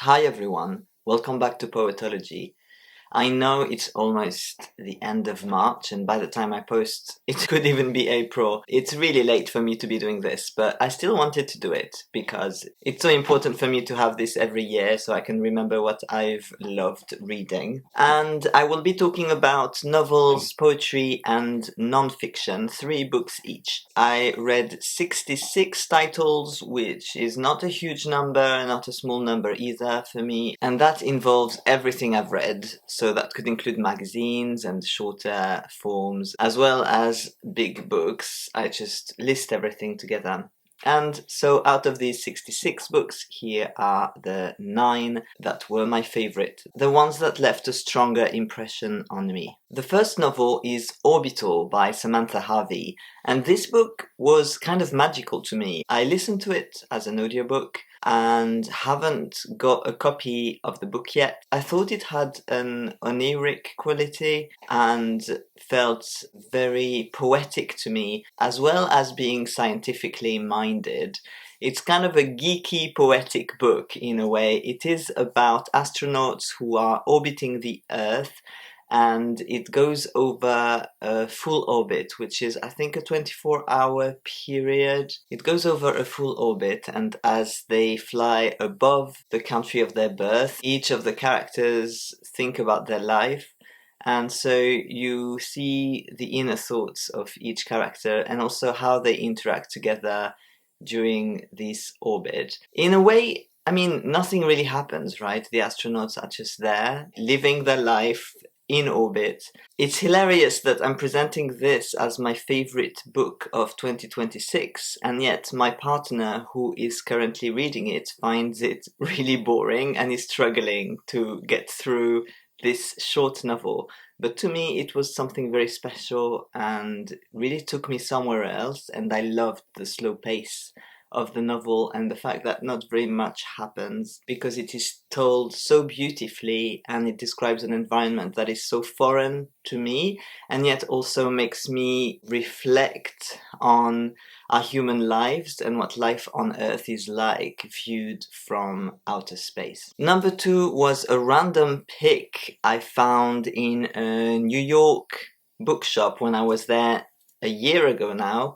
Hi everyone, welcome back to Poetology. I know it's almost the end of March, and by the time I post, it could even be April. It's really late for me to be doing this, but I still wanted to do it because it's so important for me to have this every year so I can remember what I've loved reading. And I will be talking about novels, poetry, and non-fiction, 3 books each. I read 66 titles, which is not a huge number, not a small number either for me, and that involves everything I've read. So that could include magazines and shorter forms, as well as big books. I just list everything together. And so out of these 66 books, here are the 9 that were my favorite, the ones that left a stronger impression on me. The first novel is Orbital by Samantha Harvey, and this book was kind of magical to me. I listened to it as an audiobook and haven't got a copy of the book yet. I thought it had an oniric quality and felt very poetic to me, as well as being scientifically minded. It's kind of a geeky, poetic book in a way. It is about astronauts who are orbiting the Earth, and it goes over a full orbit, which is, I think, a 24-hour period. It goes over a full orbit, and as they fly above the country of their birth, each of the characters think about their life. And so you see the inner thoughts of each character and also how they interact together during this orbit. In a way, I mean, nothing really happens, right? The astronauts are just there, living their life in orbit. It's hilarious that I'm presenting this as my favorite book of 2026, and yet my partner, who is currently reading it, finds it really boring and is struggling to get through this short novel. But to me, it was something very special and really took me somewhere else, and I loved the slow pace of the novel and the fact that not very much happens because it is told so beautifully and it describes an environment that is so foreign to me and yet also makes me reflect on our human lives and what life on Earth is like viewed from outer space. Number 2 was a random pick I found in a New York bookshop when I was there a year ago now,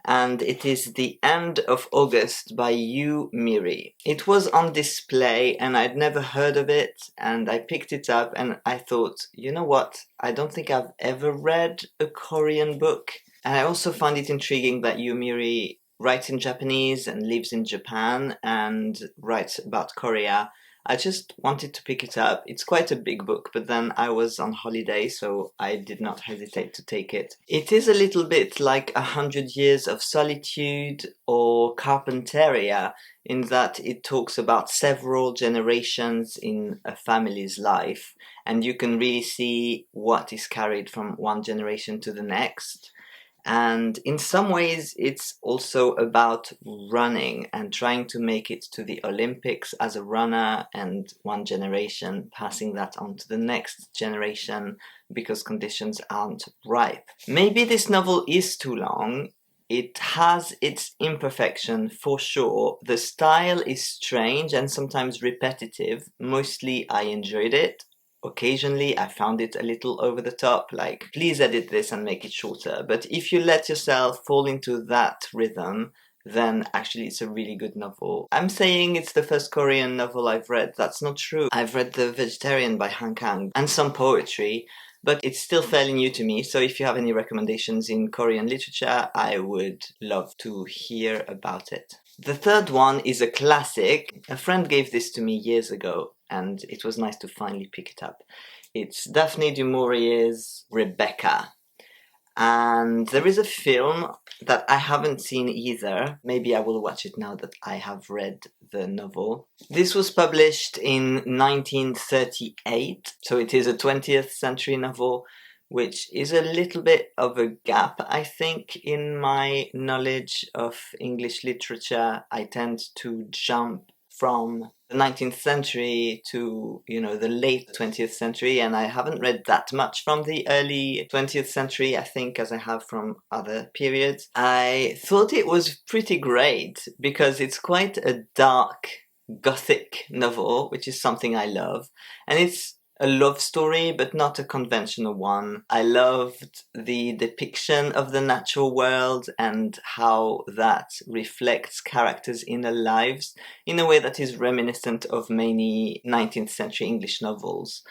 and it is The End of August by Yu Miri. It was on display and I'd never heard of it, and I picked it up and I thought, you know what, I don't think I've ever read a Korean book. And I also found it intriguing that Yu Miri writes in Japanese and lives in Japan and writes about Korea. I just wanted to pick it up. It's quite a big book, but then I was on holiday, so I did not hesitate to take it. It is a little bit like 100 Years of Solitude or Carpentaria, in that it talks about several generations in a family's life, and you can really see what is carried from one generation to the next. And in some ways, it's also about running and trying to make it to the Olympics as a runner, and one generation passing that on to the next generation because conditions aren't ripe. Maybe this novel is too long. It has its imperfection for sure. The style is strange and sometimes repetitive. Mostly I enjoyed it. Occasionally I found it a little over the top, like, please edit this and make it shorter. But if you let yourself fall into that rhythm, then actually it's a really good novel. I'm saying it's the first Korean novel I've read. That's not true. I've read The Vegetarian by Han Kang and some poetry, but it's still fairly new to me, so if you have any recommendations in Korean literature, I would love to hear about it. The third one is a classic. A friend gave this to me years ago, and it was nice to finally pick it up. It's Daphne du Maurier's Rebecca. And there is a film that I haven't seen either. Maybe I will watch it now that I have read the novel. This was published in 1938, so it is a 20th century novel, which is a little bit of a gap, I think, in my knowledge of English literature. I tend to jump from the 19th century to, the late 20th century, and I haven't read that much from the early 20th century, I think, as I have from other periods. I thought it was pretty great because it's quite a dark gothic novel, which is something I love. And it's a love story, but not a conventional one. I loved the depiction of the natural world and how that reflects characters' inner lives in a way that is reminiscent of many 19th century English novels,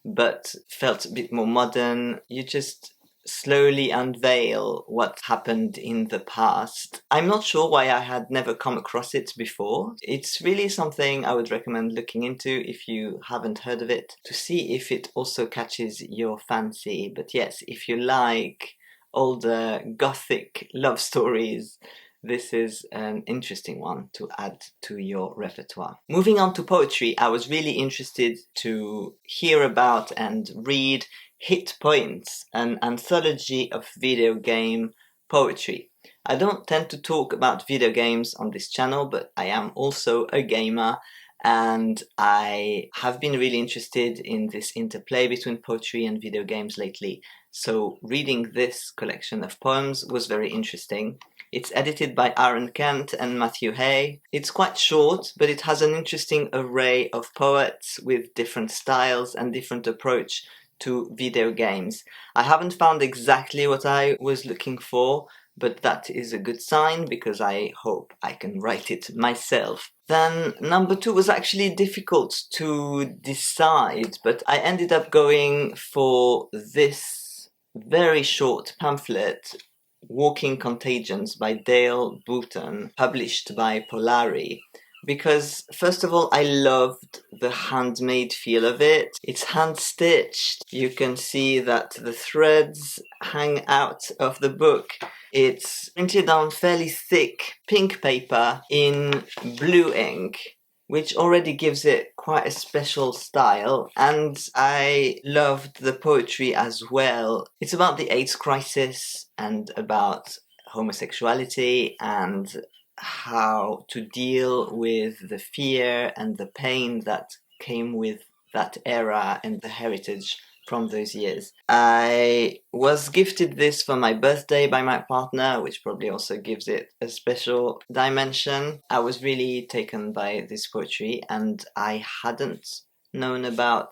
but felt a bit more modern. You just slowly unveil what happened in the past. I'm not sure why I had never come across it before. It's really something I would recommend looking into if you haven't heard of it, to see if it also catches your fancy. But yes, if you like older gothic love stories, this is an interesting one to add to your repertoire. Moving on to poetry, I was really interested to hear about and read Hit Points, an anthology of video game poetry. I don't tend to talk about video games on this channel, but I am also a gamer, and I have been really interested in this interplay between poetry and video games lately. So reading this collection of poems was very interesting. It's edited by Aaron Kent and Matthew Hay. It's quite short, but it has an interesting array of poets with different styles and different approach to video games. I haven't found exactly what I was looking for, but that is a good sign because I hope I can write it myself. Then number 2 was actually difficult to decide, but I ended up going for this very short pamphlet, Walking Contagions by Dale Booton, published by Polari, because first of all I loved the handmade feel of it. It's hand-stitched. You can see that the threads hang out of the book. It's printed on fairly thick pink paper in blue ink, which already gives it quite a special style, and I loved the poetry as well. It's about the AIDS crisis and about homosexuality and how to deal with the fear and the pain that came with that era and the heritage from those years. I was gifted this for my birthday by my partner, which probably also gives it a special dimension. I was really taken by this poetry, and I hadn't known about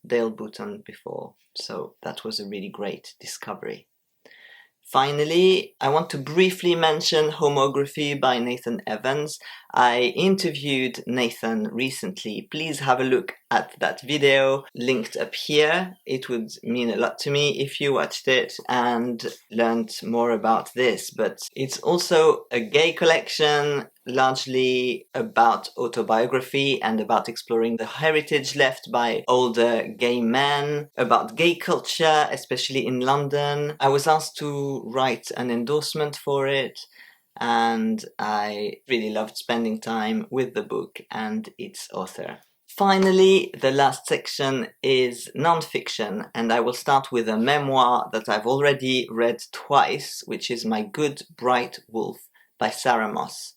Dale Booton before, so that was a really great discovery. Finally, I want to briefly mention Homography by Nathan Evans. I interviewed Nathan recently. Please have a look at that video linked up here. It would mean a lot to me if you watched it and learned more about this. But it's also a gay collection, largely about autobiography and about exploring the heritage left by older gay men, about gay culture, especially in London. I was asked to write an endorsement for it, and I really loved spending time with the book and its author. Finally, the last section is non-fiction, and I will start with a memoir that I've already read twice, which is My Good Bright Wolf by Sarah Moss.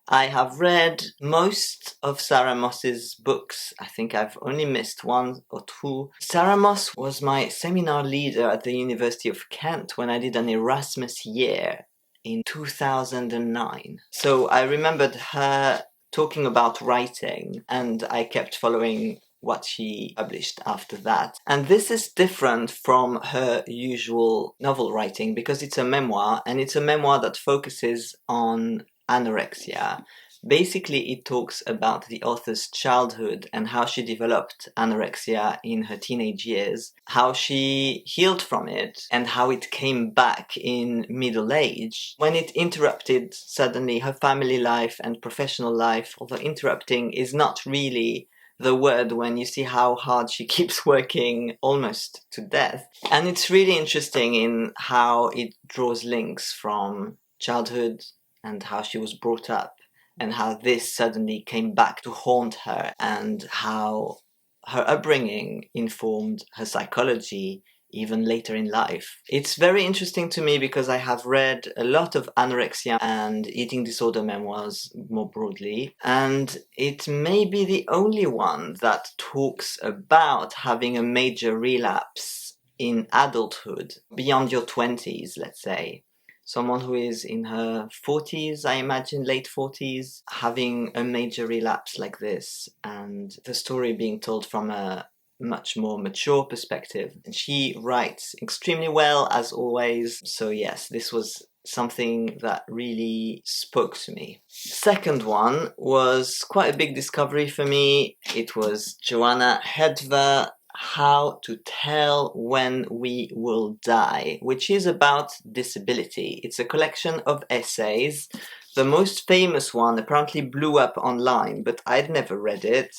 I have read most of Sarah Moss's books. I think I've only missed 1 or 2. Sarah Moss was my seminar leader at the University of Kent when I did an Erasmus year in 2009. So I remembered her talking about writing, and I kept following what she published after that. And this is different from her usual novel writing because it's a memoir, and it's a memoir that focuses on anorexia. Basically, it talks about the author's childhood and how she developed anorexia in her teenage years, how she healed from it, and how it came back in middle age when it interrupted suddenly her family life and professional life, although interrupting is not really the word when you see how hard she keeps working almost to death. And it's really interesting in how it draws links from childhood and how she was brought up, and how this suddenly came back to haunt her, and how her upbringing informed her psychology even later in life. It's very interesting to me because I have read a lot of anorexia and eating disorder memoirs more broadly, and it may be the only one that talks about having a major relapse in adulthood, beyond your 20s, let's say. someone who is in her 40s, I imagine, late 40s, having a major relapse like this, and the story being told from a much more mature perspective. And she writes extremely well, as always. So yes, this was something that really spoke to me. Second one was quite a big discovery for me. It was Joanna Hedver, How to Tell When We Will Die, which is about disability. It's a collection of essays. The most famous one apparently blew up online, but I'd never read it.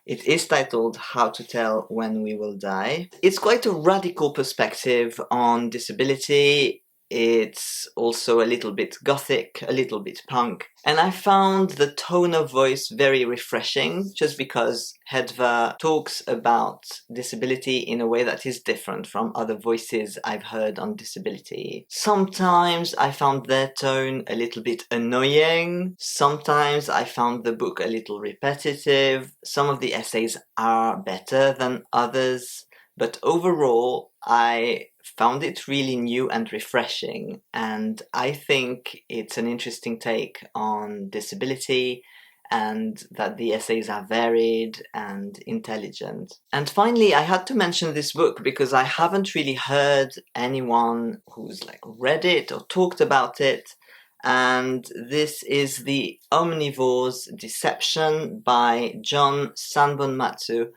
It is titled How to Tell When We Will Die. It's quite a radical perspective on disability. It's also a little bit gothic, a little bit punk. And I found the tone of voice very refreshing, just because Hedva talks about disability in a way that is different from other voices I've heard on disability. Sometimes I found their tone a little bit annoying. Sometimes I found the book a little repetitive. Some of the essays are better than others. But overall, I found it really new and refreshing, and I think it's an interesting take on disability, and that the essays are varied and intelligent. And finally, I had to mention this book because I haven't really heard anyone who's read it or talked about it, and this is The Omnivore's Deception by John Sanbonmatsu,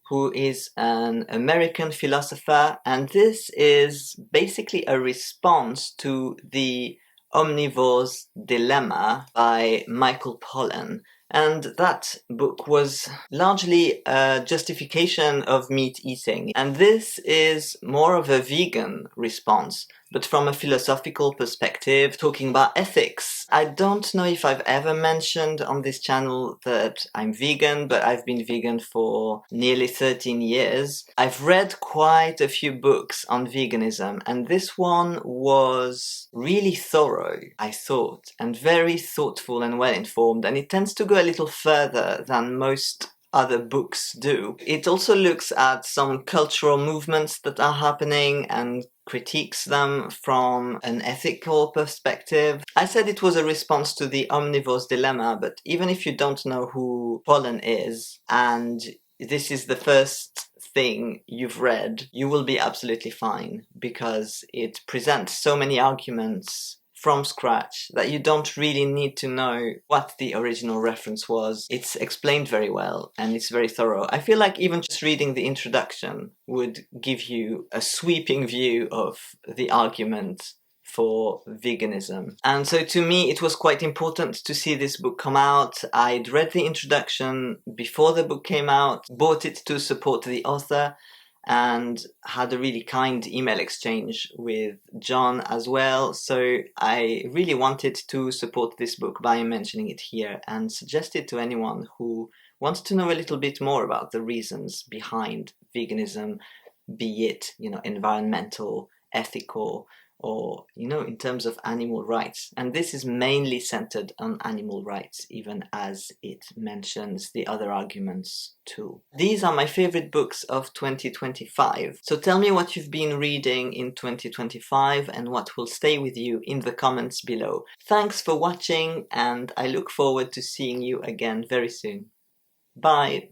who is an American philosopher, and this is basically a response to The Omnivore's Dilemma by Michael Pollan. And that book was largely a justification of meat eating. And this is more of a vegan response, but from a philosophical perspective, talking about ethics. I don't know if I've ever mentioned on this channel that I'm vegan, but I've been vegan for nearly 13 years. I've read quite a few books on veganism, and this one was really thorough, I thought, and very thoughtful and well-informed, and it tends to go a little further than most other books do. It also looks at some cultural movements that are happening and critiques them from an ethical perspective. I said it was a response to The Omnivore's Dilemma, but even if you don't know who Pollan is, and this is the first thing you've read, you will be absolutely fine, because it presents so many arguments from scratch that you don't really need to know what the original reference was. It's explained very well and it's very thorough. I feel like even just reading the introduction would give you a sweeping view of the argument for veganism. And so to me it was quite important to see this book come out. I'd read the introduction before the book came out, bought it to support the author, and had a really kind email exchange with John as well. So I really wanted to support this book by mentioning it here and suggest it to anyone who wants to know a little bit more about the reasons behind veganism, be it, environmental, ethical, or, in terms of animal rights. And this is mainly centered on animal rights, even as it mentions the other arguments too. These are my favorite books of 2025. So tell me what you've been reading in 2025 and what will stay with you in the comments below. Thanks for watching, and I look forward to seeing you again very soon. Bye!